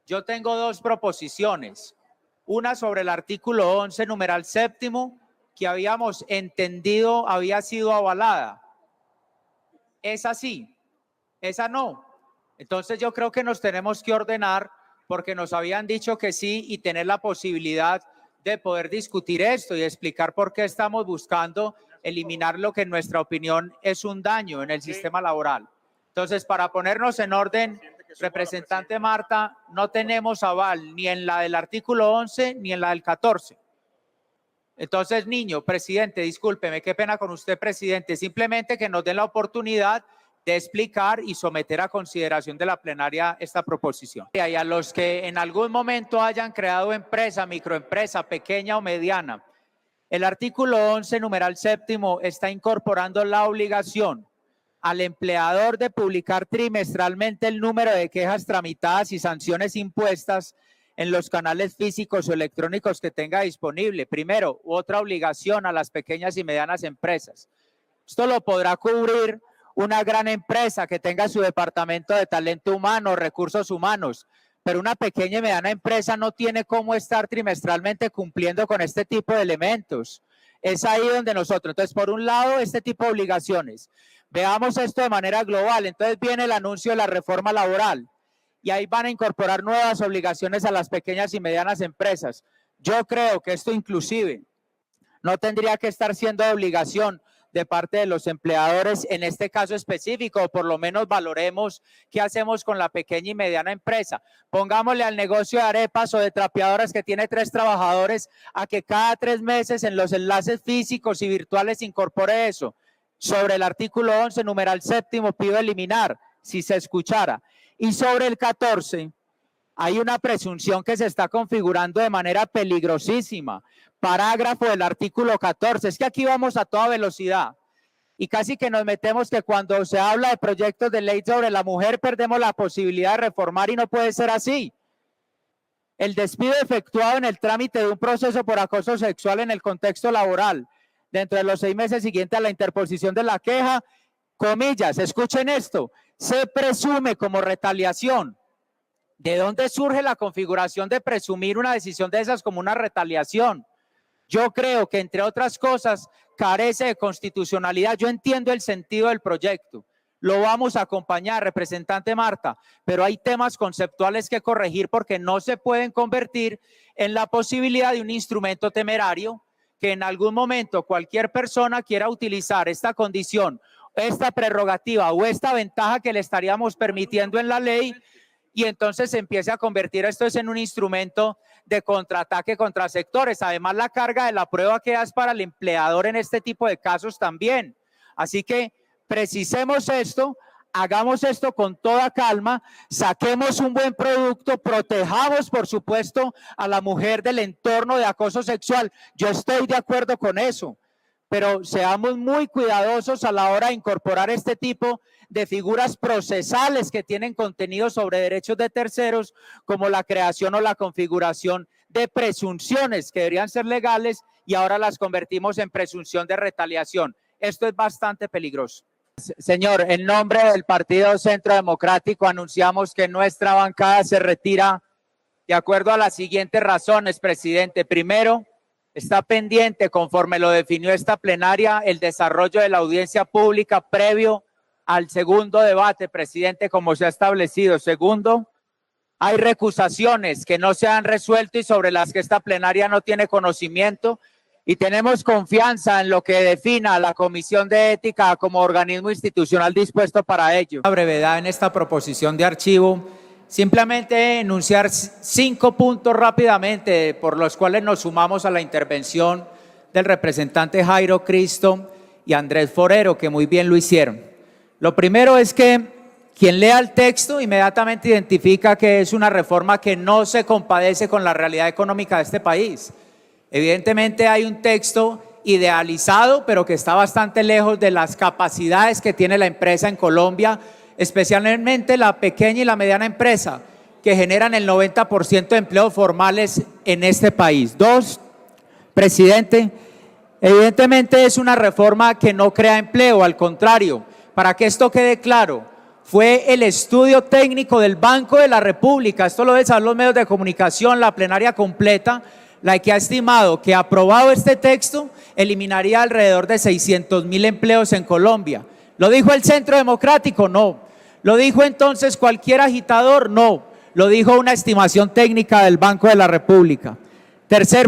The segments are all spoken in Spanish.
Yo tengo dos proposiciones. Una sobre el artículo 11, numeral séptimo, que habíamos entendido había sido avalada. Esa sí, esa no. Entonces yo creo que nos tenemos que ordenar porque nos habían dicho que sí y tener la posibilidad de poder discutir esto y explicar por qué estamos buscando eliminar lo que en nuestra opinión es un daño en el sistema laboral. Entonces, para ponernos en orden, representante Marta, no tenemos aval ni en la del artículo 11 ni en la del 14. Entonces, Niño, presidente, discúlpeme, qué pena con usted, presidente, simplemente que nos den la oportunidad de explicar y someter a consideración de la plenaria esta proposición. Y a los que en algún momento hayan creado empresa, microempresa, pequeña o mediana, el artículo 11, numeral séptimo, está incorporando la obligación al empleador de publicar trimestralmente el número de quejas tramitadas y sanciones impuestas en los canales físicos o electrónicos que tenga disponible. Primero, otra obligación a las pequeñas y medianas empresas. Esto lo podrá cubrir una gran empresa que tenga su departamento de talento humano, recursos humanos, pero una pequeña y mediana empresa no tiene cómo estar trimestralmente cumpliendo con este tipo de elementos. Es ahí donde nosotros, entonces, por un lado, este tipo de obligaciones. Veamos esto de manera global. Entonces viene el anuncio de la reforma laboral y ahí van a incorporar nuevas obligaciones a las pequeñas y medianas empresas. Yo creo que esto inclusive no tendría que estar siendo de obligación de parte de los empleadores en este caso específico, o por lo menos valoremos qué hacemos con la pequeña y mediana empresa. Pongámosle al negocio de arepas o de trapeadoras que tiene 3 trabajadores a que cada 3 meses en los enlaces físicos y virtuales incorpore eso. Sobre el artículo 11, numeral séptimo, pido eliminar, si se escuchara. Y sobre el 14, hay una presunción que se está configurando de manera peligrosísima. Parágrafo del artículo 14. Es que aquí vamos a toda velocidad y casi que nos metemos que cuando se habla de proyectos de ley sobre la mujer perdemos la posibilidad de reformar y no puede ser así. El despido efectuado en el trámite de un proceso por acoso sexual en el contexto laboral dentro de los 6 meses siguientes a la interposición de la queja, comillas, escuchen esto, se presume como retaliación. ¿De dónde surge la configuración de presumir una decisión de esas como una retaliación? Yo creo que, entre otras cosas, carece de constitucionalidad. Yo entiendo el sentido del proyecto. Lo vamos a acompañar, representante Marta, pero hay temas conceptuales que corregir porque no se pueden convertir en la posibilidad de un instrumento temerario que en algún momento cualquier persona quiera utilizar esta condición, esta prerrogativa o esta ventaja que le estaríamos permitiendo en la ley y entonces se empiece a convertir esto en un instrumento de contraataque contra sectores. Además, la carga de la prueba queda para el empleador en este tipo de casos también. Así que precisemos esto, hagamos esto con toda calma, saquemos un buen producto, protejamos, por supuesto, a la mujer del entorno de acoso sexual. Yo estoy de acuerdo con eso, pero seamos muy cuidadosos a la hora de incorporar este tipo de figuras procesales que tienen contenido sobre derechos de terceros, como la creación o la configuración de presunciones que deberían ser legales y ahora las convertimos en presunción de retaliación. Esto es bastante peligroso. Señor, en nombre del Partido Centro Democrático anunciamos que nuestra bancada se retira de acuerdo a las siguientes razones, presidente. Primero, está pendiente, conforme lo definió esta plenaria, el desarrollo de la audiencia pública previo al segundo debate, presidente, como se ha establecido. Segundo, hay recusaciones que no se han resuelto y sobre las que esta plenaria no tiene conocimiento y tenemos confianza en lo que defina la Comisión de Ética como organismo institucional dispuesto para ello. La brevedad en esta proposición de archivo, simplemente enunciar 5 puntos rápidamente por los cuales nos sumamos a la intervención del representante Jairo Cristo y Andrés Forero, que muy bien lo hicieron. Lo primero es que quien lea el texto inmediatamente identifica que es una reforma que no se compadece con la realidad económica de este país. Evidentemente hay un texto idealizado, pero que está bastante lejos de las capacidades que tiene la empresa en Colombia, especialmente la pequeña y la mediana empresa, que generan el 90% de empleos formales en este país. 2, presidente, evidentemente es una reforma que no crea empleo, al contrario. Para que esto quede claro, fue el estudio técnico del Banco de la República, esto lo deben saber los medios de comunicación, la plenaria completa, la que ha estimado que aprobado este texto eliminaría alrededor de 600.000 empleos en Colombia. ¿Lo dijo el Centro Democrático? No. ¿Lo dijo entonces cualquier agitador? No. Lo dijo una estimación técnica del Banco de la República. Tercer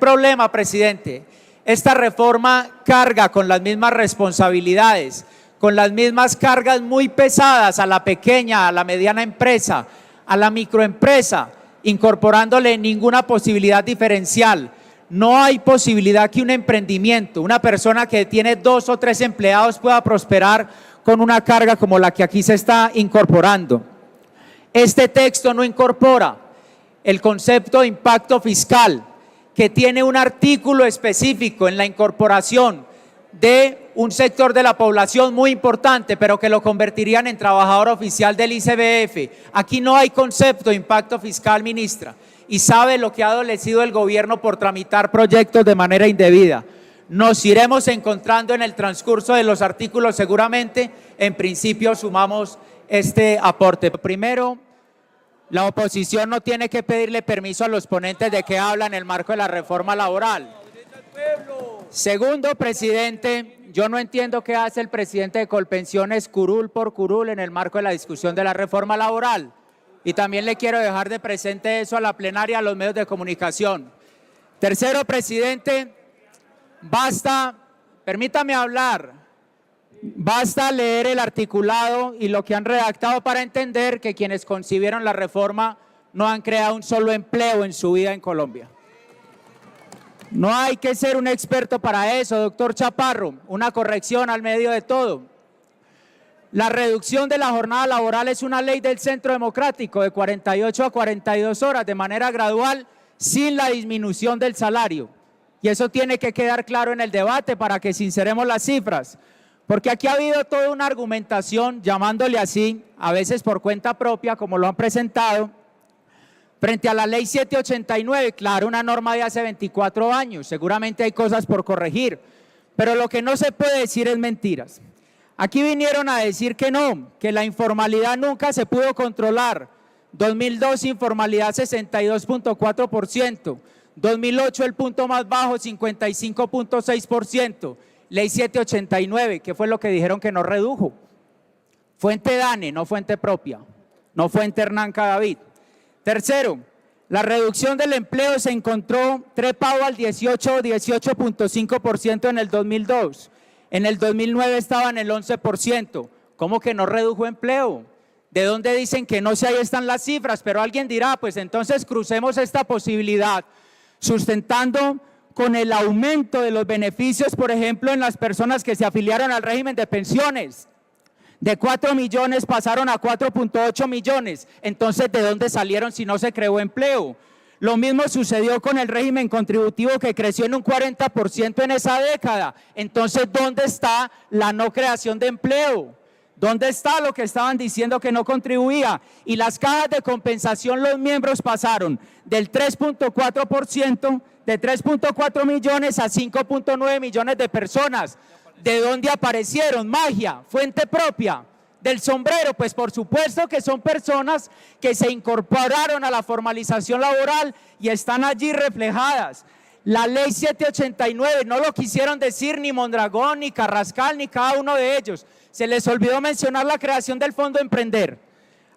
problema, presidente. Esta reforma carga con las mismas responsabilidades, con las mismas cargas muy pesadas a la pequeña, a la mediana empresa, a la microempresa, incorporándole ninguna posibilidad diferencial. No hay posibilidad que un emprendimiento, una persona que tiene 2 o 3 empleados pueda prosperar con una carga como la que aquí se está incorporando. Este texto no incorpora el concepto de impacto fiscal, que tiene un artículo específico en la incorporación de un sector de la población muy importante, pero que lo convertirían en trabajador oficial del ICBF. Aquí no hay concepto de impacto fiscal, ministra, y sabe lo que ha adolecido el gobierno por tramitar proyectos de manera indebida. Nos iremos encontrando en el transcurso de los artículos seguramente. En principio sumamos este aporte. Primero, la oposición no tiene que pedirle permiso a los ponentes de que hablan en el marco de la reforma laboral. Segundo, presidente, yo no entiendo qué hace el presidente de Colpensiones curul por curul en el marco de la discusión de la reforma laboral. Y también le quiero dejar de presente eso a la plenaria, a los medios de comunicación. Tercero, presidente, basta, permítame hablar, basta leer el articulado y lo que han redactado para entender que quienes concibieron la reforma no han creado un solo empleo en su vida en Colombia. No hay que ser un experto para eso, doctor Chaparro, una corrección al medio de todo. La reducción de la jornada laboral es una ley del Centro Democrático de 48 a 42 horas de manera gradual sin la disminución del salario. Y eso tiene que quedar claro en el debate para que sinceremos las cifras. Porque aquí ha habido toda una argumentación, llamándole así, a veces por cuenta propia, como lo han presentado, frente a la ley 789, claro, una norma de hace 24 años, seguramente hay cosas por corregir, pero lo que no se puede decir es mentiras. Aquí vinieron a decir que no, que la informalidad nunca se pudo controlar. 2002 informalidad 62.4%, 2008 el punto más bajo 55.6%, ley 789, ¿qué fue lo que dijeron que no redujo? Fuente DANE, no fuente propia, no fuente Hernán Cadavid. Tercero, la reducción del empleo se encontró trepado al 18.5% en el 2002. En el 2009 estaba en el 11%. ¿Cómo que no redujo empleo? ¿De dónde dicen que no? Si ahí están las cifras, pero alguien dirá, pues entonces crucemos esta posibilidad sustentando con el aumento de los beneficios, por ejemplo, en las personas que se afiliaron al régimen de pensiones. De 4 millones pasaron a 4.8 millones. Entonces, ¿de dónde salieron si no se creó empleo? Lo mismo sucedió con el régimen contributivo que creció en un 40% en esa década. Entonces, ¿dónde está la no creación de empleo? ¿Dónde está lo que estaban diciendo que no contribuía? Y las cajas de compensación, los miembros pasaron del 3.4%, de 3.4 millones a 5.9 millones de personas. ¿De dónde aparecieron? Magia, fuente propia. Del sombrero, pues por supuesto que son personas que se incorporaron a la formalización laboral y están allí reflejadas. La ley 789 no lo quisieron decir ni Mondragón, ni Carrascal, ni cada uno de ellos. Se les olvidó mencionar la creación del Fondo Emprender.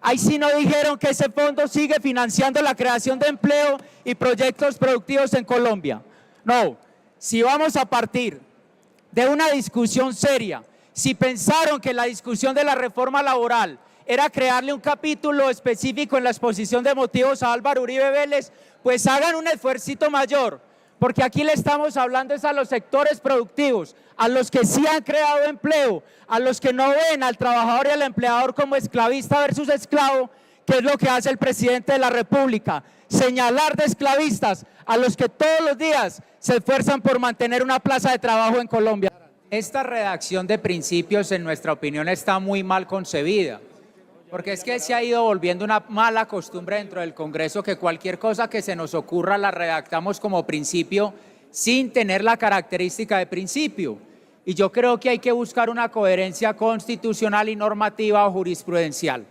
Ahí sí no dijeron que ese fondo sigue financiando la creación de empleo y proyectos productivos en Colombia. No, si vamos a partir de una discusión seria, si pensaron que la discusión de la reforma laboral era crearle un capítulo específico en la exposición de motivos a Álvaro Uribe Vélez, pues hagan un esfuercito mayor, porque aquí le estamos hablando es a los sectores productivos, a los que sí han creado empleo, a los que no ven al trabajador y al empleador como esclavista versus esclavo, que es lo que hace el presidente de la República, señalar de esclavistas a los que todos los días se esfuerzan por mantener una plaza de trabajo en Colombia. Esta redacción de principios, en nuestra opinión, está muy mal concebida, porque es que se ha ido volviendo una mala costumbre dentro del Congreso que cualquier cosa que se nos ocurra la redactamos como principio sin tener la característica de principio. Y yo creo que hay que buscar una coherencia constitucional y normativa o jurisprudencial.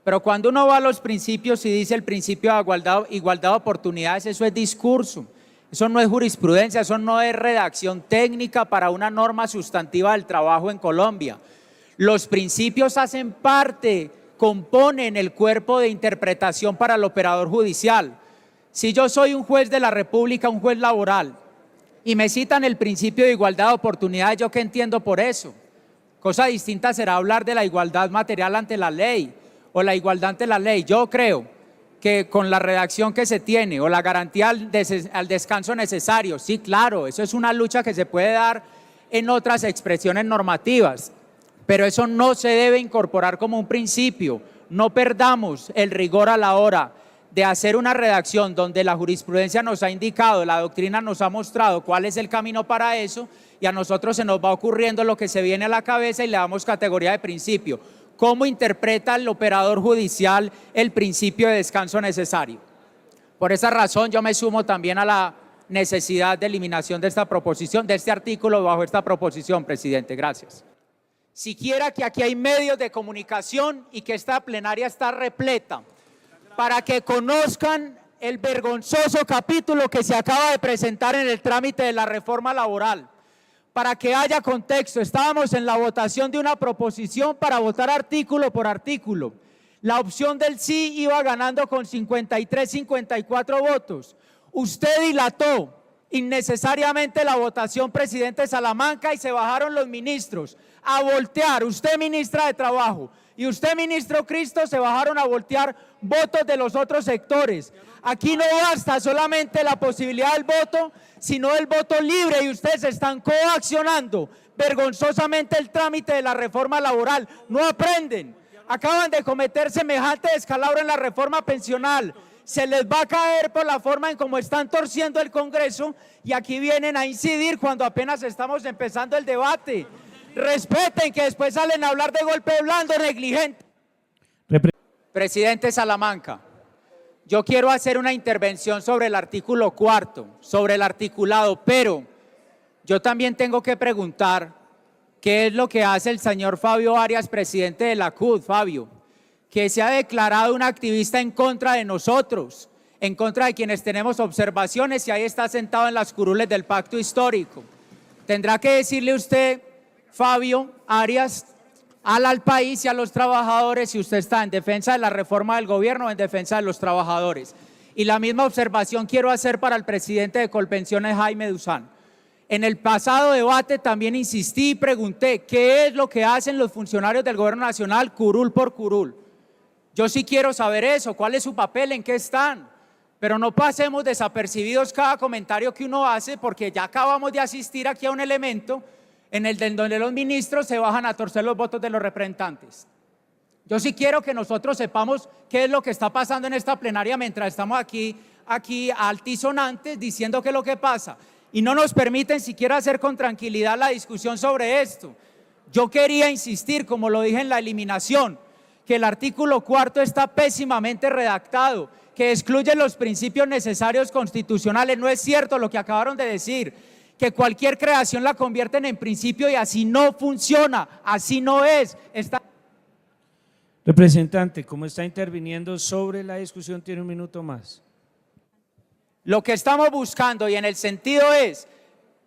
Pero cuando uno va a los principios y dice el principio de igualdad de oportunidades, eso es discurso, eso no es jurisprudencia, eso no es redacción técnica para una norma sustantiva del trabajo en Colombia. Los principios hacen parte, componen el cuerpo de interpretación para el operador judicial. Si yo soy un juez de la República, un juez laboral, y me citan el principio de igualdad de oportunidades, ¿yo qué entiendo por eso? Cosa distinta será hablar de la igualdad material ante la ley o la igualdad ante la ley. Yo creo que con la redacción que se tiene o la garantía al descanso necesario, sí, claro, eso es una lucha que se puede dar en otras expresiones normativas, pero eso no se debe incorporar como un principio. No perdamos el rigor a la hora de hacer una redacción donde la jurisprudencia nos ha indicado, la doctrina nos ha mostrado cuál es el camino para eso, y a nosotros se nos va ocurriendo lo que se viene a la cabeza y le damos categoría de principio. ¿Cómo interpreta el operador judicial el principio de descanso necesario? Por esa razón yo me sumo también a la necesidad de eliminación de esta proposición, de este artículo bajo esta proposición, presidente. Gracias. Siquiera que aquí hay medios de comunicación y que esta plenaria está repleta para que conozcan el vergonzoso capítulo que se acaba de presentar en el trámite de la reforma laboral. Para que haya contexto, estábamos en la votación de una proposición para votar artículo por artículo. La opción del sí iba ganando con 53, 54 votos. Usted dilató innecesariamente la votación, presidente Salamanca, y se bajaron los ministros a voltear. Usted, ministra de Trabajo, y usted, ministro Cristo, se bajaron a voltear votos de los otros sectores. Aquí no basta solamente la posibilidad del voto, sino el voto libre, y ustedes están coaccionando vergonzosamente el trámite de la reforma laboral. No aprenden, acaban de cometer semejante descalabro en la reforma pensional. Se les va a caer por la forma en cómo están torciendo el Congreso, y aquí vienen a incidir cuando apenas estamos empezando el debate. Respeten, que después salen a hablar de golpe blando, negligente. Presidente Salamanca, yo quiero hacer una intervención sobre el artículo 4, sobre el articulado, pero yo también tengo que preguntar qué es lo que hace el señor Fabio Arias, presidente de la CUT. Fabio, que se ha declarado un activista en contra de nosotros, en contra de quienes tenemos observaciones, y ahí está sentado en las curules del pacto histórico. Tendrá que decirle usted, Fabio Arias, al país y a los trabajadores, si usted está en defensa de la reforma del gobierno o en defensa de los trabajadores. Y la misma observación quiero hacer para el presidente de Colpensiones, Jaime Duzán. En el pasado debate también insistí y pregunté qué es lo que hacen los funcionarios del gobierno nacional curul por curul. Yo sí quiero saber eso, cuál es su papel, en qué están, pero no pasemos desapercibidos cada comentario que uno hace, porque ya acabamos de asistir aquí a un elemento en el donde los ministros se bajan a torcer los votos de los representantes. Yo sí quiero que nosotros sepamos qué es lo que está pasando en esta plenaria mientras estamos aquí altisonantes diciendo qué es lo que pasa, y no nos permiten siquiera hacer con tranquilidad la discusión sobre esto. Yo quería insistir, como lo dije en la eliminación, que el artículo 4 está pésimamente redactado, que excluye los principios necesarios constitucionales. No es cierto lo que acabaron de decir, que cualquier creación la convierten en principio, y así no funciona, así no es. Representante, como está interviniendo sobre la discusión, tiene un minuto más. Lo que estamos buscando, y en el sentido es,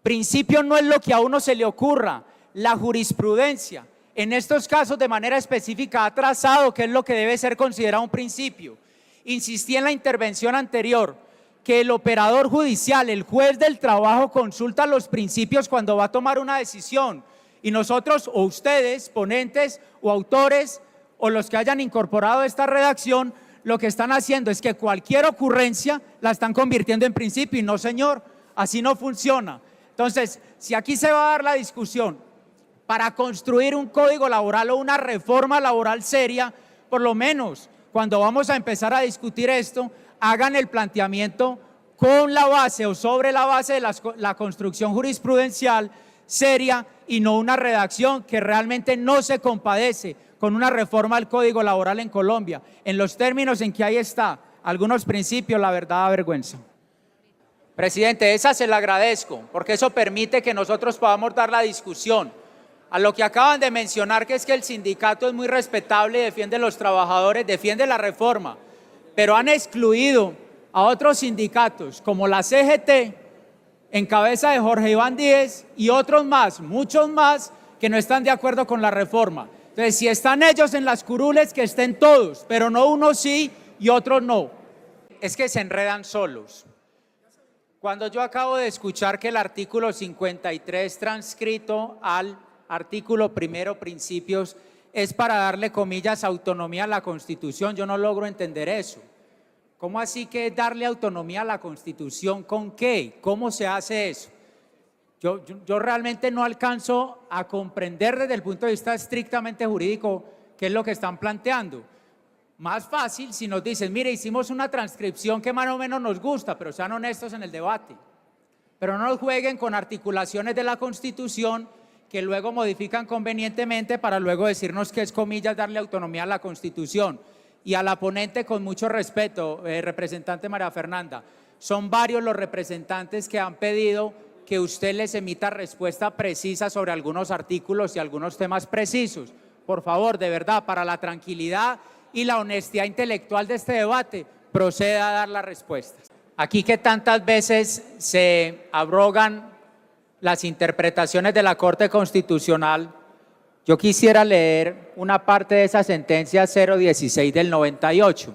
principio no es lo que a uno se le ocurra, la jurisprudencia, en estos casos de manera específica ha trazado qué es lo que debe ser considerado un principio. Insistí en la intervención anterior, que el operador judicial, el juez del trabajo, consulta los principios cuando va a tomar una decisión, y nosotros, o ustedes, ponentes o autores, o los que hayan incorporado esta redacción, lo que están haciendo es que cualquier ocurrencia la están convirtiendo en principio, y no, señor, así no funciona. Entonces, si aquí se va a dar la discusión para construir un código laboral o una reforma laboral seria, por lo menos cuando vamos a empezar a discutir esto, hagan el planteamiento con la base o sobre la base de la construcción jurisprudencial seria, y no una redacción que realmente no se compadece con una reforma al Código Laboral en Colombia. En los términos en que ahí está, algunos principios, la verdad da vergüenza. Presidente, esa se la agradezco, porque eso permite que nosotros podamos dar la discusión. A lo que acaban de mencionar, que es que el sindicato es muy respetable, defiende a los trabajadores, defiende la reforma, pero han excluido a otros sindicatos, como la CGT, en cabeza de Jorge Iván Díez, y otros más, muchos más, que no están de acuerdo con la reforma. Entonces, si están ellos en las curules, que estén todos, pero no unos sí y otros no. Es que se enredan solos. Cuando yo acabo de escuchar que el artículo 53 transcrito al artículo primero, principios, es para darle, comillas, autonomía a la Constitución, yo no logro entender eso. ¿Cómo así que es darle autonomía a la Constitución? ¿Con qué? ¿Cómo se hace eso? Yo realmente no alcanzo a comprender desde el punto de vista estrictamente jurídico qué es lo que están planteando. Más fácil si nos dicen, mire, hicimos una transcripción que más o menos nos gusta, pero sean honestos en el debate. Pero no nos jueguen con articulaciones de la Constitución que luego modifican convenientemente para luego decirnos que es, comillas, darle autonomía a la Constitución. Y a la ponente, con mucho respeto, representante María Fernanda, son varios los representantes que han pedido que usted les emita respuesta precisa sobre algunos artículos y algunos temas precisos. Por favor, de verdad, para la tranquilidad y la honestidad intelectual de este debate, proceda a dar las respuestas. Aquí que tantas veces se abrogan las interpretaciones de la Corte Constitucional, yo quisiera leer una parte de esa sentencia 016 del 98.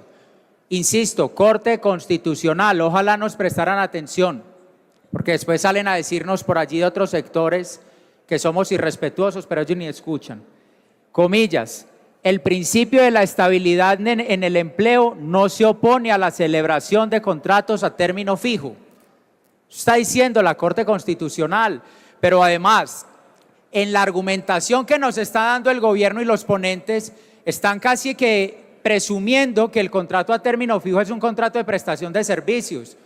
Insisto, Corte Constitucional, ojalá nos prestaran atención, porque después salen a decirnos por allí de otros sectores que somos irrespetuosos, pero ellos ni escuchan. Comillas, el principio de la estabilidad en el empleo no se opone a la celebración de contratos a término fijo. Está diciendo la Corte Constitucional, pero además, en la argumentación que nos está dando el gobierno y los ponentes, están casi que presumiendo que el contrato a término fijo es un contrato de prestación de servicios,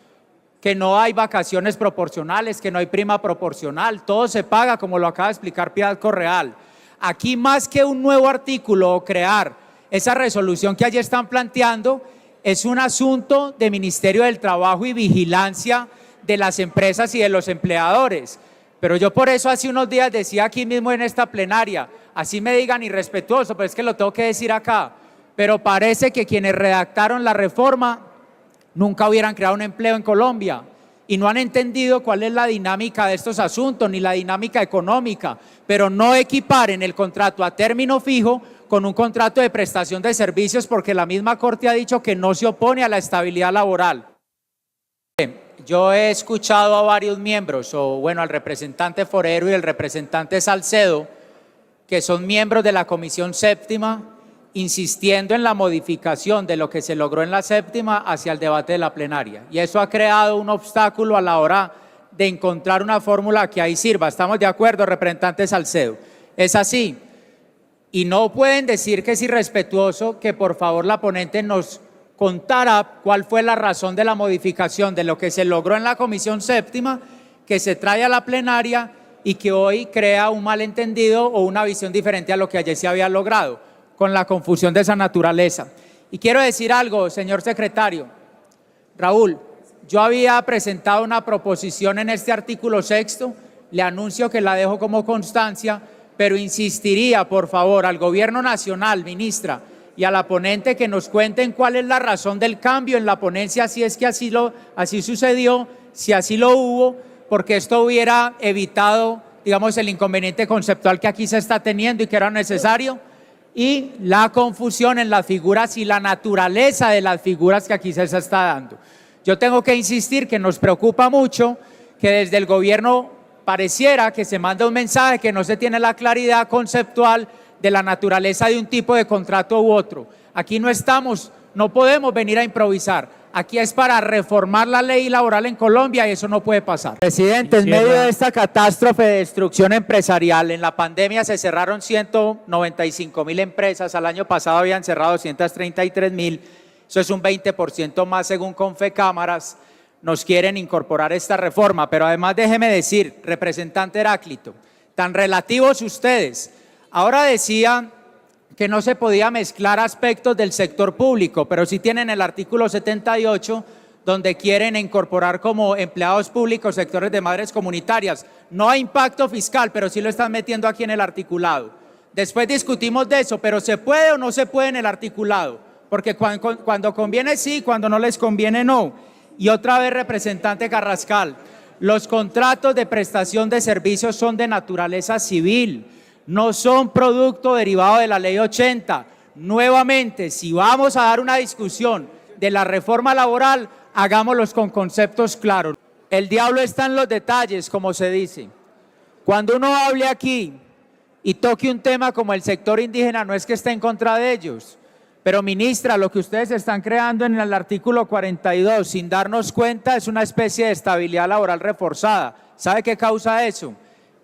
que no hay vacaciones proporcionales, que no hay prima proporcional, todo se paga, como lo acaba de explicar Piedad Correal. Aquí, más que un nuevo artículo o crear esa resolución que allí están planteando, es un asunto de Ministerio del Trabajo y vigilancia de las empresas y de los empleadores. Pero yo por eso hace unos días decía aquí mismo en esta plenaria, así me digan irrespetuoso, pero es que lo tengo que decir acá, pero parece que quienes redactaron la reforma nunca hubieran creado un empleo en Colombia y no han entendido cuál es la dinámica de estos asuntos, ni la dinámica económica, pero no equiparen el contrato a término fijo con un contrato de prestación de servicios, porque la misma Corte ha dicho que no se opone a la estabilidad laboral. Yo he escuchado a varios miembros, o bueno, al representante Forero y el representante Salcedo, que son miembros de la Comisión Séptima, insistiendo en la modificación de lo que se logró en la séptima hacia el debate de la plenaria. Y eso ha creado un obstáculo a la hora de encontrar una fórmula que ahí sirva. ¿Estamos de acuerdo, representante Salcedo? Es así. Y no pueden decir que es irrespetuoso que por favor la ponente nos contara cuál fue la razón de la modificación de lo que se logró en la Comisión Séptima, que se trae a la plenaria y que hoy crea un malentendido o una visión diferente a lo que ayer se había logrado, con la confusión de esa naturaleza. Y quiero decir algo, señor secretario. Raúl, yo había presentado una proposición en este artículo 6º, le anuncio que la dejo como constancia, pero insistiría, por favor, al Gobierno Nacional, ministra, y a la ponente que nos cuenten cuál es la razón del cambio en la ponencia, si es que así sucedió, si así lo hubo, porque esto hubiera evitado, digamos, el inconveniente conceptual que aquí se está teniendo y que era necesario, y la confusión en las figuras y la naturaleza de las figuras que aquí se está dando. Yo tengo que insistir que nos preocupa mucho que desde el gobierno pareciera que se manda un mensaje que no se tiene la claridad conceptual de la naturaleza de un tipo de contrato u otro. Aquí no podemos venir a improvisar. Aquí es para reformar la ley laboral en Colombia y eso no puede pasar. Presidente, en medio de esta catástrofe de destrucción empresarial, en la pandemia se cerraron 195.000 empresas, al año pasado habían cerrado 233.000, eso es un 20% más según Confecámaras. Nos quieren incorporar esta reforma, pero además déjeme decir, representante Heráclito, tan relativos ustedes. Ahora decía que no se podía mezclar aspectos del sector público, pero sí tienen el artículo 78, donde quieren incorporar como empleados públicos sectores de madres comunitarias. No hay impacto fiscal, pero sí lo están metiendo aquí en el articulado. Después discutimos de eso, pero ¿se puede o no se puede en el articulado? Porque cuando conviene sí, cuando no les conviene no. Y otra vez, representante Carrascal, los contratos de prestación de servicios son de naturaleza civil, no son producto derivado de la ley 80. Nuevamente, si vamos a dar una discusión de la reforma laboral, hagámoslos con conceptos claros. El diablo está en los detalles, como se dice. Cuando uno hable aquí y toque un tema como el sector indígena, no es que esté en contra de ellos, pero ministra, lo que ustedes están creando en el artículo 42, sin darnos cuenta, es una especie de estabilidad laboral reforzada. ¿Sabe qué causa eso?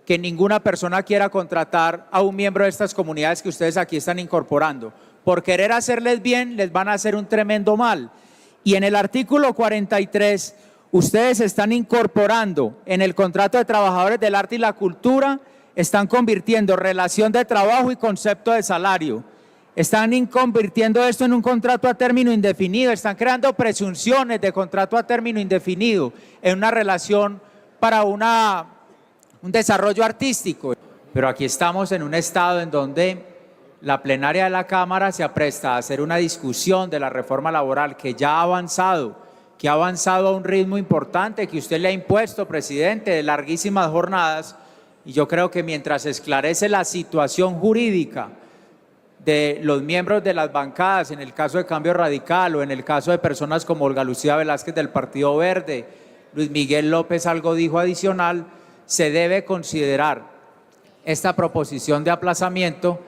Que ninguna persona quiera contratar a un miembro de estas comunidades que ustedes aquí están incorporando. Por querer hacerles bien, les van a hacer un tremendo mal. Y en el artículo 43, ustedes están incorporando en el contrato de trabajadores del arte y la cultura, están convirtiendo relación de trabajo y concepto de salario. Están convirtiendo esto en un contrato a término indefinido, están creando presunciones de contrato a término indefinido en una relación para un desarrollo artístico. Pero aquí estamos en un estado en donde la plenaria de la Cámara se apresta a hacer una discusión de la reforma laboral que ya ha avanzado a un ritmo importante que usted le ha impuesto, presidente, de larguísimas jornadas. Y yo creo que mientras se esclarece la situación jurídica de los miembros de las bancadas, en el caso de Cambio Radical o en el caso de personas como Olga Lucía Velázquez del Partido Verde, Luis Miguel López algo dijo adicional, se debe considerar esta proposición de aplazamiento,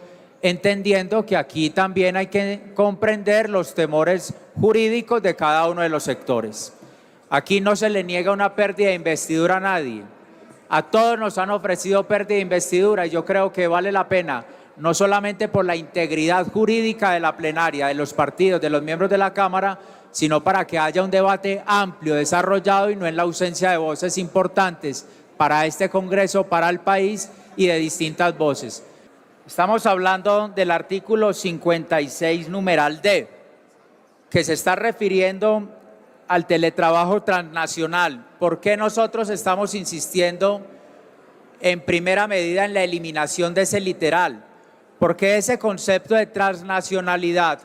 entendiendo que aquí también hay que comprender los temores jurídicos de cada uno de los sectores. Aquí no se le niega una pérdida de investidura a nadie. A todos nos han ofrecido pérdida de investidura y yo creo que vale la pena, no solamente por la integridad jurídica de la plenaria, de los partidos, de los miembros de la Cámara, sino para que haya un debate amplio, desarrollado y no en la ausencia de voces importantes para este Congreso, para el país y de distintas voces. Estamos hablando del artículo 56, numeral D, que se está refiriendo al teletrabajo transnacional. ¿Por qué nosotros estamos insistiendo en primera medida en la eliminación de ese literal? Porque ese concepto de transnacionalidad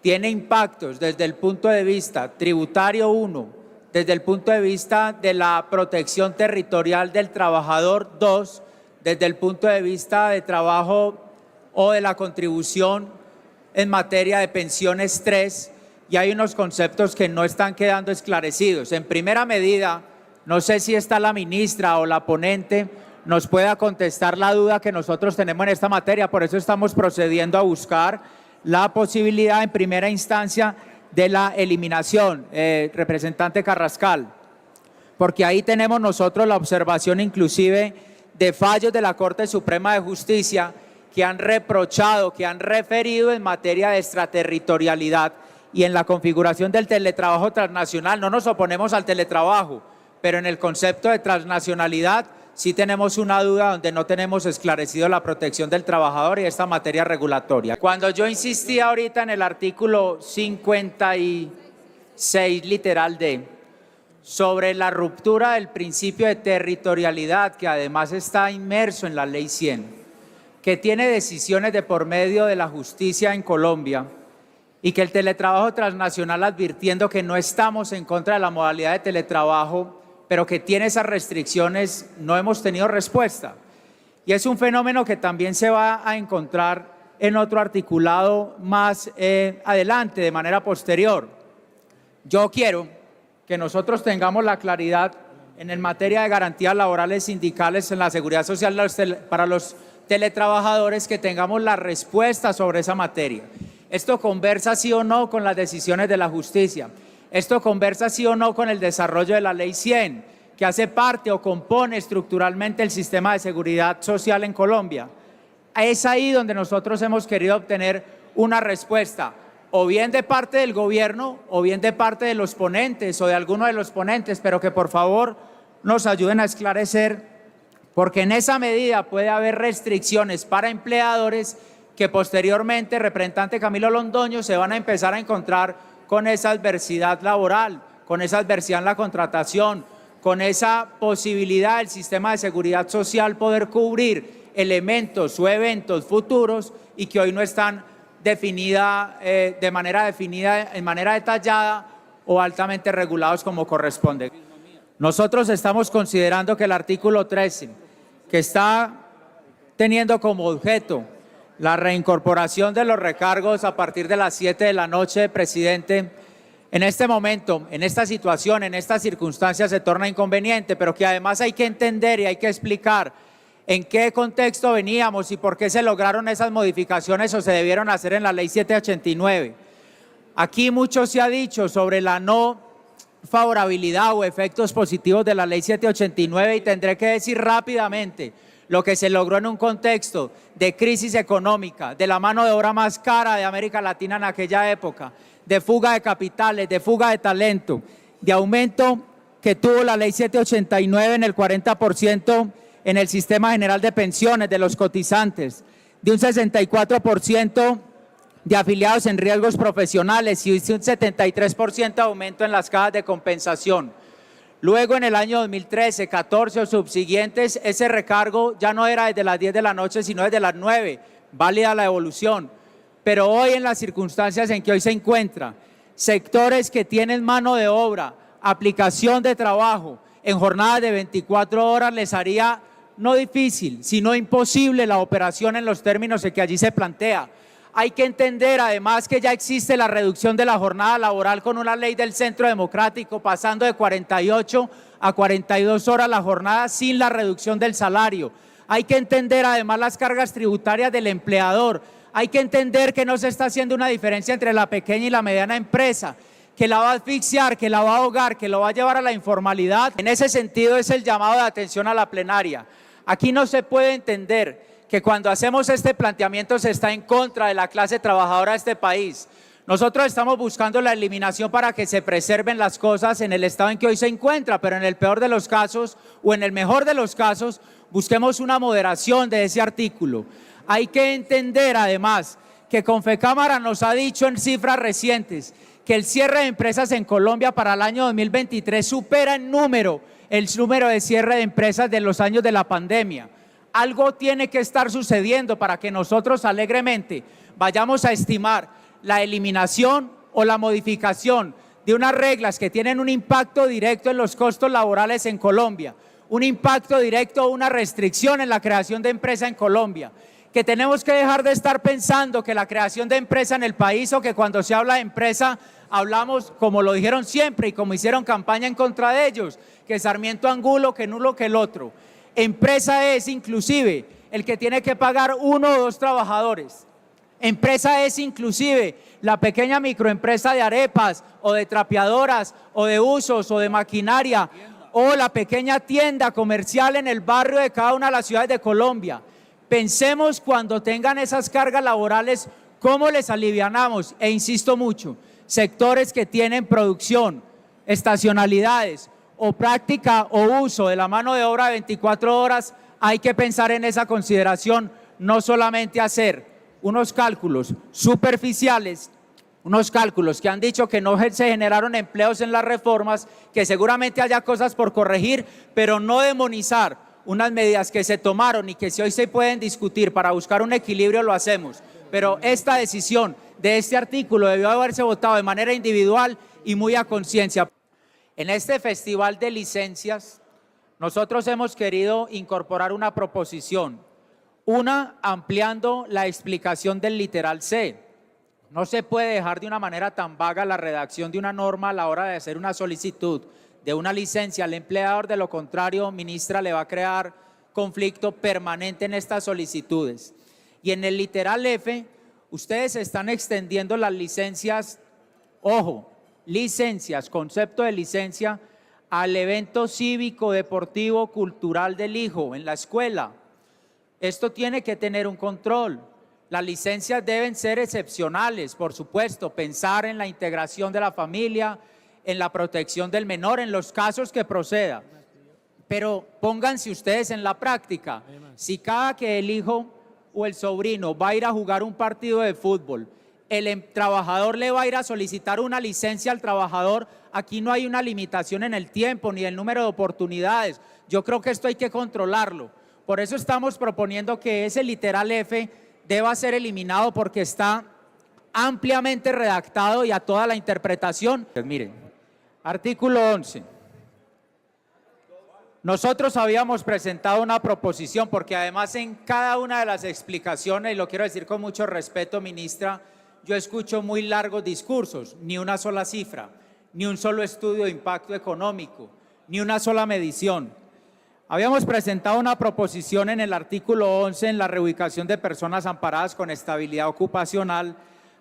tiene impactos desde el punto de vista tributario 1, desde el punto de vista de la protección territorial del trabajador 2, desde el punto de vista de trabajo o de la contribución en materia de pensiones 3, y hay unos conceptos que no están quedando esclarecidos. En primera medida, no sé si está la ministra o la ponente, nos pueda contestar la duda que nosotros tenemos en esta materia, por eso estamos procediendo a buscar la posibilidad en primera instancia de la eliminación, representante Carrascal, porque ahí tenemos nosotros la observación inclusive de fallos de la Corte Suprema de Justicia que han reprochado, que han referido en materia de extraterritorialidad y en la configuración del teletrabajo transnacional. No nos oponemos al teletrabajo, pero en el concepto de transnacionalidad sí tenemos una duda donde no tenemos esclarecido la protección del trabajador y esta materia regulatoria. Cuando yo insistí ahorita en el artículo 56, literal D, sobre la ruptura del principio de territorialidad, que además está inmerso en la Ley 100, que tiene decisiones de por medio de la justicia en Colombia, y que el teletrabajo transnacional, advirtiendo que no estamos en contra de la modalidad de teletrabajo, pero que tiene esas restricciones, no hemos tenido respuesta. Y es un fenómeno que también se va a encontrar en otro articulado más adelante, de manera posterior. Yo quiero que nosotros tengamos la claridad en materia de garantías laborales sindicales en la seguridad social para los teletrabajadores, que tengamos la respuesta sobre esa materia. Esto conversa sí o no con las decisiones de la justicia. Esto conversa sí o no con el desarrollo de la Ley 100, que hace parte o compone estructuralmente el sistema de seguridad social en Colombia. Es ahí donde nosotros hemos querido obtener una respuesta, o bien de parte del gobierno, o bien de parte de los ponentes o de alguno de los ponentes, pero que por favor nos ayuden a esclarecer, porque en esa medida puede haber restricciones para empleadores que posteriormente, representante Camilo Londoño, se van a empezar a encontrar con esa adversidad laboral, con esa adversidad en la contratación, con esa posibilidad del sistema de seguridad social poder cubrir elementos o eventos futuros y que hoy no están de manera definida, en manera detallada o altamente regulados como corresponde. Nosotros estamos considerando que el artículo 13, que está teniendo como objeto la reincorporación de los recargos a partir de las 7 de la noche, presidente, en este momento, en esta situación, en estas circunstancias se torna inconveniente, pero que además hay que entender y hay que explicar en qué contexto veníamos y por qué se lograron esas modificaciones o se debieron hacer en la ley 789. Aquí mucho se ha dicho sobre la no favorabilidad o efectos positivos de la ley 789 y tendré que decir rápidamente lo que se logró en un contexto de crisis económica, de la mano de obra más cara de América Latina en aquella época, de fuga de capitales, de fuga de talento, de aumento que tuvo la ley 789 en el 40% en el sistema general de pensiones de los cotizantes, de un 64% de afiliados en riesgos profesionales y un 73% de aumento en las cajas de compensación. Luego, en el año 2013, 14 o subsiguientes, ese recargo ya no era desde las 10 de la noche, sino desde las 9, válida la evolución. Pero hoy, en las circunstancias en que hoy se encuentra, sectores que tienen mano de obra, aplicación de trabajo en jornadas de 24 horas, les haría no difícil, sino imposible la operación en los términos en que allí se plantea. Hay que entender además que ya existe la reducción de la jornada laboral con una ley del Centro Democrático, pasando de 48 a 42 horas la jornada sin la reducción del salario. Hay que entender además las cargas tributarias del empleador. Hay que entender que no se está haciendo una diferencia entre la pequeña y la mediana empresa, que la va a asfixiar, que la va a ahogar, que lo va a llevar a la informalidad. En ese sentido es el llamado de atención a la plenaria. Aquí no se puede entender que cuando hacemos este planteamiento se está en contra de la clase trabajadora de este país. Nosotros estamos buscando la eliminación para que se preserven las cosas en el estado en que hoy se encuentra, pero en el peor de los casos o en el mejor de los casos, busquemos una moderación de ese artículo. Hay que entender además que Confecámara nos ha dicho en cifras recientes que el cierre de empresas en Colombia para el año 2023 supera en número el número de cierre de empresas de los años de la pandemia. Algo tiene que estar sucediendo para que nosotros alegremente vayamos a estimar la eliminación o la modificación de unas reglas que tienen un impacto directo en los costos laborales en Colombia, un impacto directo o una restricción en la creación de empresa en Colombia, que tenemos que dejar de estar pensando que la creación de empresa en el país o que cuando se habla de empresa hablamos como lo dijeron siempre y como hicieron campaña en contra de ellos, que Sarmiento Angulo, que Nulo, que el otro. Empresa es inclusive el que tiene que pagar 1 o 2 trabajadores. Empresa es inclusive la pequeña microempresa de arepas o de trapeadoras o de usos o de maquinaria o la pequeña tienda comercial en el barrio de cada una de las ciudades de Colombia. Pensemos cuando tengan esas cargas laborales, cómo les alivianamos. E insisto mucho, sectores que tienen producción, estacionalidades o práctica o uso de la mano de obra de 24 horas, hay que pensar en esa consideración, no solamente hacer unos cálculos superficiales, unos cálculos que han dicho que no se generaron empleos en las reformas, que seguramente haya cosas por corregir, pero no demonizar unas medidas que se tomaron y que si hoy se pueden discutir para buscar un equilibrio lo hacemos. Pero esta decisión de este artículo debió haberse votado de manera individual y muy a conciencia. En este festival de licencias, nosotros hemos querido incorporar una proposición, una ampliando la explicación del literal C. No se puede dejar de una manera tan vaga la redacción de una norma a la hora de hacer una solicitud de una licencia al empleador, de lo contrario, ministra, le va a crear conflicto permanente en estas solicitudes. Y en el literal F, ustedes están extendiendo las licencias, ojo, licencias, concepto de licencia, al evento cívico, deportivo, cultural del hijo en la escuela. Esto tiene que tener un control. Las licencias deben ser excepcionales, por supuesto, pensar en la integración de la familia, en la protección del menor, en los casos que proceda. Pero pónganse ustedes en la práctica. Si cada que el hijo o el sobrino va a ir a jugar un partido de fútbol, trabajador le va a ir a solicitar una licencia al trabajador, aquí no hay una limitación en el tiempo ni el número de oportunidades. Yo creo que esto hay que controlarlo. Por eso estamos proponiendo que ese literal F deba ser eliminado porque está ampliamente redactado y a toda la interpretación. Pues miren, artículo 11. Nosotros habíamos presentado una proposición porque además en cada una de las explicaciones, y lo quiero decir con mucho respeto, ministra, yo escucho muy largos discursos, ni una sola cifra, ni un solo estudio de impacto económico, ni una sola medición. Habíamos presentado una proposición en el artículo 11 en la reubicación de personas amparadas con estabilidad ocupacional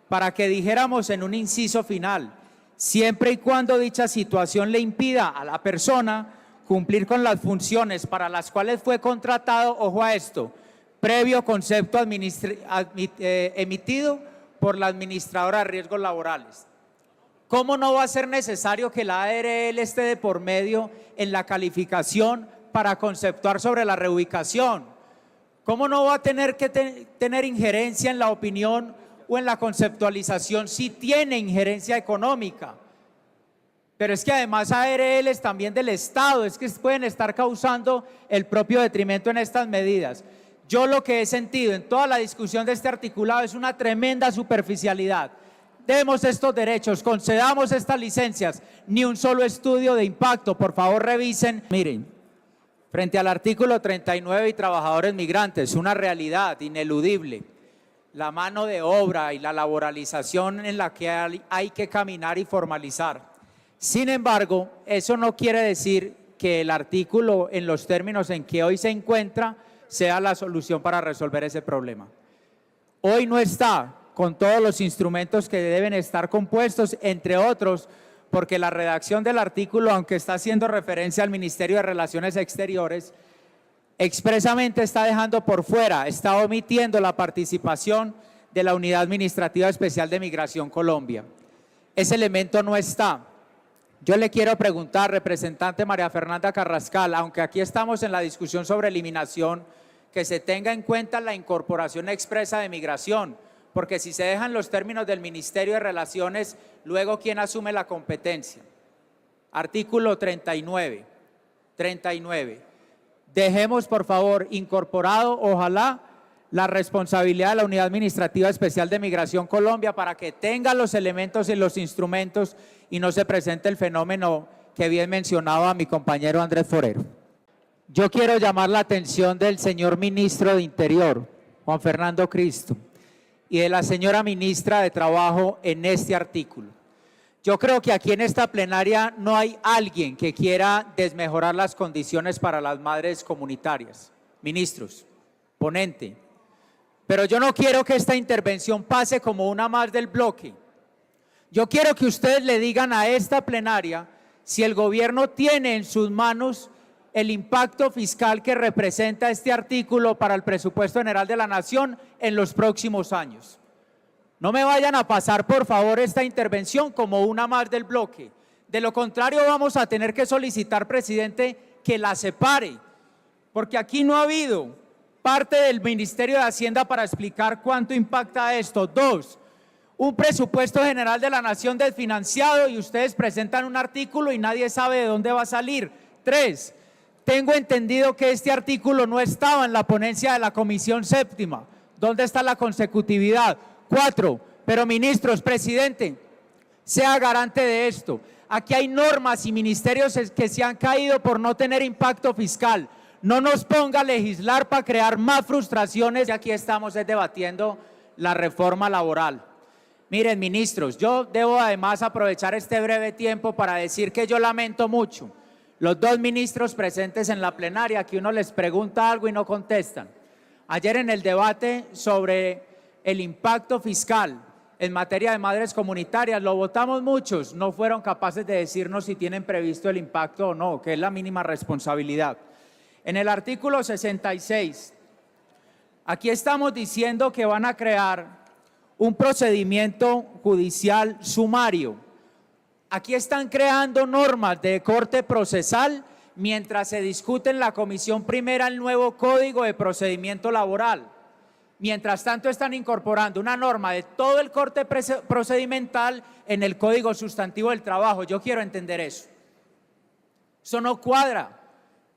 para que dijéramos en un inciso final, siempre y cuando dicha situación le impida a la persona cumplir con las funciones para las cuales fue contratado, ojo a esto, previo concepto emitido por la administradora de riesgos laborales. ¿Cómo no va a ser necesario que la ARL esté de por medio en la calificación para conceptuar sobre la reubicación? ¿Cómo no va a tener que tener injerencia en la opinión o en la conceptualización si tiene injerencia económica? Pero es que además ARLs también del Estado, es que pueden estar causando el propio detrimento en estas medidas. Yo lo que he sentido en toda la discusión de este articulado es una tremenda superficialidad. Demos estos derechos, concedamos estas licencias, ni un solo estudio de impacto, por favor revisen. Miren, frente al artículo 39 y trabajadores migrantes, una realidad ineludible, la mano de obra y la laboralización en la que hay que caminar y formalizar. Sin embargo, eso no quiere decir que el artículo en los términos en que hoy se encuentra sea la solución para resolver ese problema. Hoy no está con todos los instrumentos que deben estar compuestos, entre otros, porque la redacción del artículo, aunque está haciendo referencia al Ministerio de Relaciones Exteriores, expresamente está dejando por fuera, está omitiendo la participación de la Unidad Administrativa Especial de Migración Colombia. Ese elemento no está. Yo le quiero preguntar, representante María Fernanda Carrascal, aunque aquí estamos en la discusión sobre eliminación, que se tenga en cuenta la incorporación expresa de migración, porque si se dejan los términos del Ministerio de Relaciones, luego ¿quién asume la competencia? Artículo 39. Dejemos, por favor, incorporado, ojalá, la responsabilidad de la Unidad Administrativa Especial de Migración Colombia para que tenga los elementos y los instrumentos y no se presente el fenómeno que bien mencionaba mi compañero Andrés Forero. Yo quiero llamar la atención del señor ministro de Interior, Juan Fernando Cristo, y de la señora ministra de Trabajo en este artículo. Yo creo que aquí en esta plenaria no hay alguien que quiera desmejorar las condiciones para las madres comunitarias. Ministros, ponente. Pero yo no quiero que esta intervención pase como una más del bloque. Yo quiero que ustedes le digan a esta plenaria si el gobierno tiene en sus manos el impacto fiscal que representa este artículo para el presupuesto general de la Nación en los próximos años. No me vayan a pasar, por favor, esta intervención como una más del bloque. De lo contrario, vamos a tener que solicitar, presidente, que la separe, porque aquí no ha habido parte del Ministerio de Hacienda para explicar cuánto impacta esto. 2, un presupuesto general de la Nación desfinanciado y ustedes presentan un artículo y nadie sabe de dónde va a salir. 3, tengo entendido que este artículo no estaba en la ponencia de la Comisión Séptima. ¿Dónde está la consecutividad? 4, pero ministros, presidente, sea garante de esto. Aquí hay normas y ministerios que se han caído por no tener impacto fiscal. No nos ponga a legislar para crear más frustraciones. Y aquí estamos debatiendo la reforma laboral. Miren, ministros, yo debo además aprovechar este breve tiempo para decir que yo lamento mucho los 2 ministros presentes en la plenaria, que uno les pregunta algo y no contestan. Ayer en el debate sobre el impacto fiscal en materia de madres comunitarias, lo votamos muchos, no fueron capaces de decirnos si tienen previsto el impacto o no, que es la mínima responsabilidad. En el artículo 66, aquí estamos diciendo que van a crear un procedimiento judicial sumario. Aquí están creando normas de corte procesal mientras se discute en la Comisión Primera el nuevo Código de Procedimiento Laboral. Mientras tanto están incorporando una norma de todo el corte procedimental en el Código Sustantivo del Trabajo. Yo quiero entender eso. Eso no cuadra.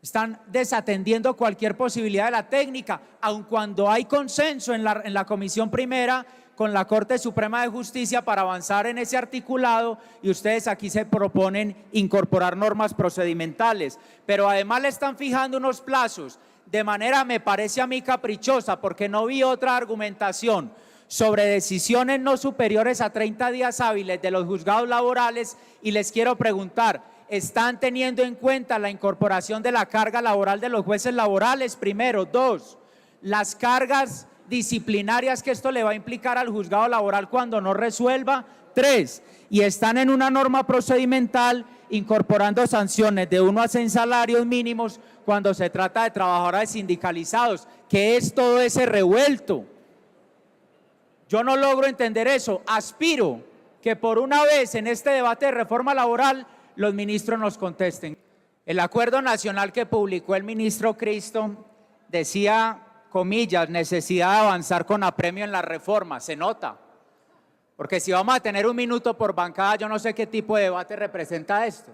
Están desatendiendo cualquier posibilidad de la técnica, aun cuando hay consenso en la Comisión Primera con la Corte Suprema de Justicia para avanzar en ese articulado, y ustedes aquí se proponen incorporar normas procedimentales. Pero además le están fijando unos plazos de manera, me parece a mí, caprichosa, porque no vi otra argumentación sobre decisiones no superiores a 30 días hábiles de los juzgados laborales, y les quiero preguntar, ¿están teniendo en cuenta la incorporación de la carga laboral de los jueces laborales? Primero. Dos, las cargas disciplinarias que esto le va a implicar al juzgado laboral cuando no resuelva. Tres, y están en una norma procedimental incorporando sanciones de 1 a 6 salarios mínimos cuando se trata de trabajadores sindicalizados. ¿Qué es todo ese revuelto? Yo no logro entender eso. Aspiro que por una vez en este debate de reforma laboral los ministros nos contesten. El acuerdo nacional que publicó el ministro Cristo decía, comillas, necesidad de avanzar con apremio en la reforma. Se nota, porque si vamos a tener 1 minuto por bancada, yo no sé qué tipo de debate representa esto.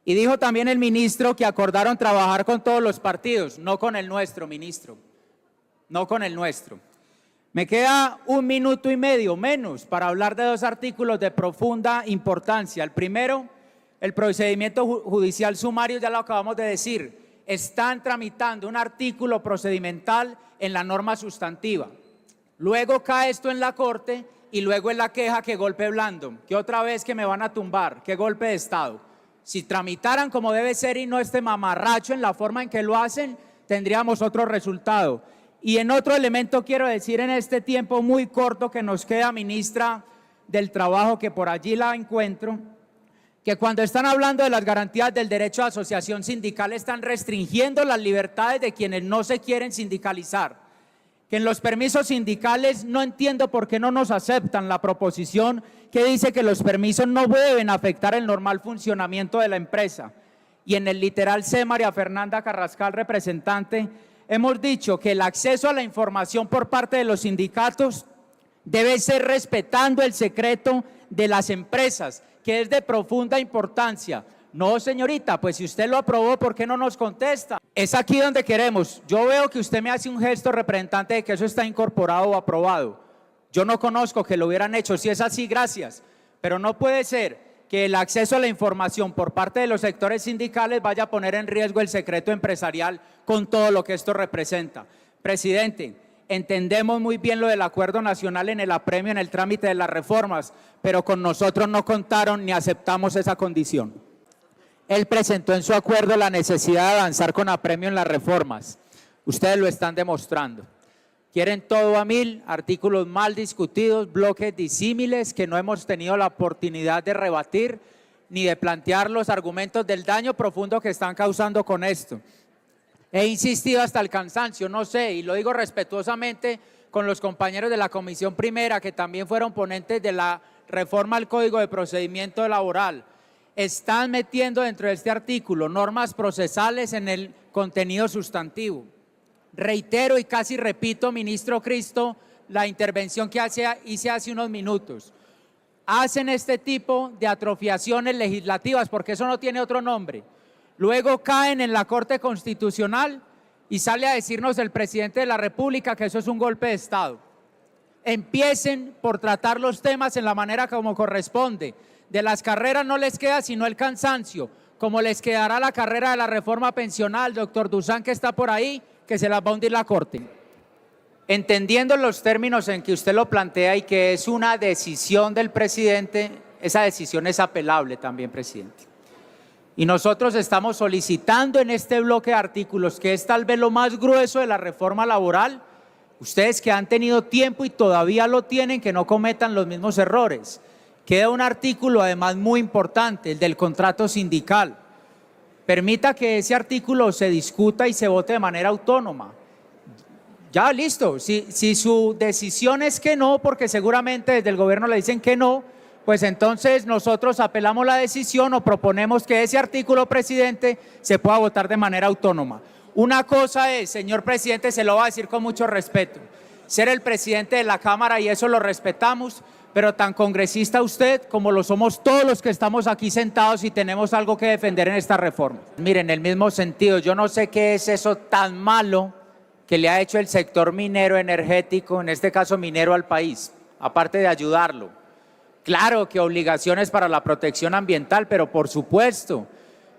Y dijo también el ministro que acordaron trabajar con todos los partidos, no con el nuestro, ministro, no con el nuestro. Me queda 1 minuto y medio menos para hablar de 2 artículos de profunda importancia. El primero, el procedimiento judicial sumario, ya lo acabamos de decir, están tramitando un artículo procedimental en la norma sustantiva. Luego cae esto en la Corte y luego en la queja que golpe blando, que otra vez que me van a tumbar, que golpe de Estado. Si tramitaran como debe ser y no este mamarracho en la forma en que lo hacen, tendríamos otro resultado. Y en otro elemento quiero decir en este tiempo muy corto que nos queda, ministra del Trabajo, que por allí la encuentro, que cuando están hablando de las garantías del derecho a asociación sindical están restringiendo las libertades de quienes no se quieren sindicalizar. Que en los permisos sindicales no entiendo por qué no nos aceptan la proposición que dice que los permisos no deben afectar el normal funcionamiento de la empresa. Y en el literal C, María Fernanda Carrascal, representante, hemos dicho que el acceso a la información por parte de los sindicatos debe ser respetando el secreto de las empresas, que es de profunda importancia. No, señorita, pues si usted lo aprobó, ¿por qué no nos contesta? Es aquí donde queremos. Yo veo que usted me hace un gesto, representante, de que eso está incorporado o aprobado. Yo no conozco que lo hubieran hecho. Si es así, gracias. Pero no puede ser que el acceso a la información por parte de los sectores sindicales vaya a poner en riesgo el secreto empresarial con todo lo que esto representa. Presidente, entendemos muy bien lo del acuerdo nacional en el apremio, en el trámite de las reformas, pero con nosotros no contaron ni aceptamos esa condición. Él presentó en su acuerdo la necesidad de avanzar con apremio en las reformas. Ustedes lo están demostrando. Quieren todo a 1000, artículos mal discutidos, bloques disímiles que no hemos tenido la oportunidad de rebatir ni de plantear los argumentos del daño profundo que están causando con esto. He insistido hasta el cansancio, no sé, y lo digo respetuosamente con los compañeros de la Comisión Primera, que también fueron ponentes de la reforma al Código de Procedimiento Laboral. Están metiendo dentro de este artículo normas procesales en el contenido sustantivo. Reitero y casi repito, ministro Cristo, la intervención que hice hace unos minutos. Hacen este tipo de atrofiaciones legislativas, porque eso no tiene otro nombre. Luego caen en la Corte Constitucional y sale a decirnos el presidente de la República que eso es un golpe de Estado. Empiecen por tratar los temas en la manera como corresponde. De las carreras no les queda sino el cansancio, como les quedará la carrera de la reforma pensional, doctor Dusan, que está por ahí, que se las va a hundir la Corte. Entendiendo los términos en que usted lo plantea y que es una decisión del presidente, esa decisión es apelable también, presidente. Y nosotros estamos solicitando en este bloque de artículos, que es tal vez lo más grueso de la reforma laboral, ustedes que han tenido tiempo y todavía lo tienen, que no cometan los mismos errores. Queda un artículo además muy importante, el del contrato sindical. Permita que ese artículo se discuta y se vote de manera autónoma. Ya, listo. Si su decisión es que no, porque seguramente desde el gobierno le dicen que no, pues entonces nosotros apelamos la decisión o proponemos que ese artículo, presidente, se pueda votar de manera autónoma. Una cosa es, señor presidente, se lo voy a decir con mucho respeto, ser el presidente de la Cámara y eso lo respetamos, pero tan congresista usted como lo somos todos los que estamos aquí sentados y tenemos algo que defender en esta reforma. Miren, en el mismo sentido, yo no sé qué es eso tan malo que le ha hecho el sector minero energético, en este caso minero, al país, aparte de ayudarlo. Claro que obligaciones para la protección ambiental, pero por supuesto,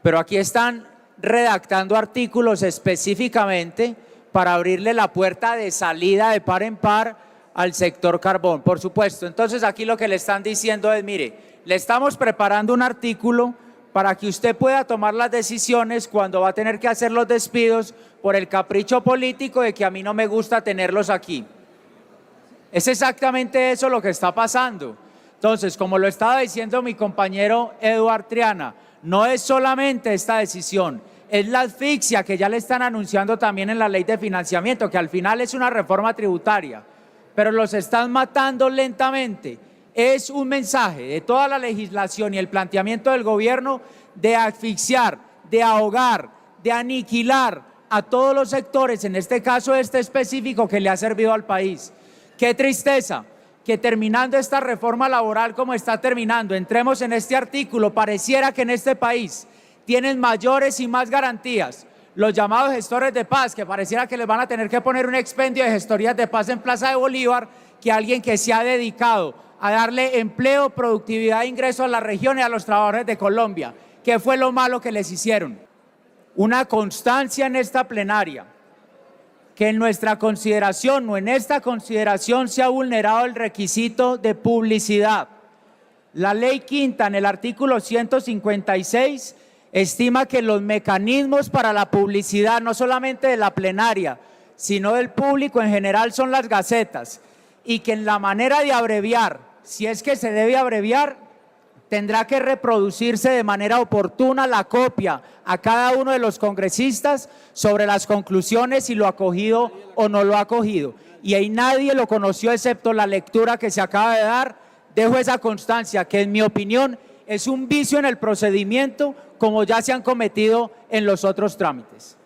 pero aquí están redactando artículos específicamente para abrirle la puerta de salida de par en par al sector carbón, por supuesto. Entonces aquí lo que le están diciendo es, mire, le estamos preparando un artículo para que usted pueda tomar las decisiones cuando va a tener que hacer los despidos por el capricho político de que a mí no me gusta tenerlos aquí. Es exactamente eso lo que está pasando. Entonces, como lo estaba diciendo mi compañero Eduard Triana, no es solamente esta decisión, es la asfixia que ya le están anunciando también en la ley de financiamiento, que al final es una reforma tributaria, pero los están matando lentamente. Es un mensaje de toda la legislación y el planteamiento del gobierno de asfixiar, de ahogar, de aniquilar a todos los sectores, en este caso este específico que le ha servido al país. Qué tristeza que terminando esta reforma laboral como está terminando, entremos en este artículo, pareciera que en este país tienen mayores y más garantías los llamados gestores de paz, que pareciera que les van a tener que poner un expendio de gestorías de paz en Plaza de Bolívar, que alguien que se ha dedicado a darle empleo, productividad e ingreso a la región y a los trabajadores de Colombia. ¿Qué fue lo malo que les hicieron? Una constancia en esta plenaria, que en nuestra consideración o en esta consideración se ha vulnerado el requisito de publicidad. La ley quinta en el artículo 156 estima que los mecanismos para la publicidad, no solamente de la plenaria, sino del público en general, son las gacetas, y que en la manera de abreviar, si es que se debe abreviar, tendrá que reproducirse de manera oportuna la copia a cada uno de los congresistas sobre las conclusiones, si lo ha acogido o no lo ha acogido. Y ahí nadie lo conoció excepto la lectura que se acaba de dar. Dejo esa constancia que en mi opinión es un vicio en el procedimiento como ya se han cometido en los otros trámites.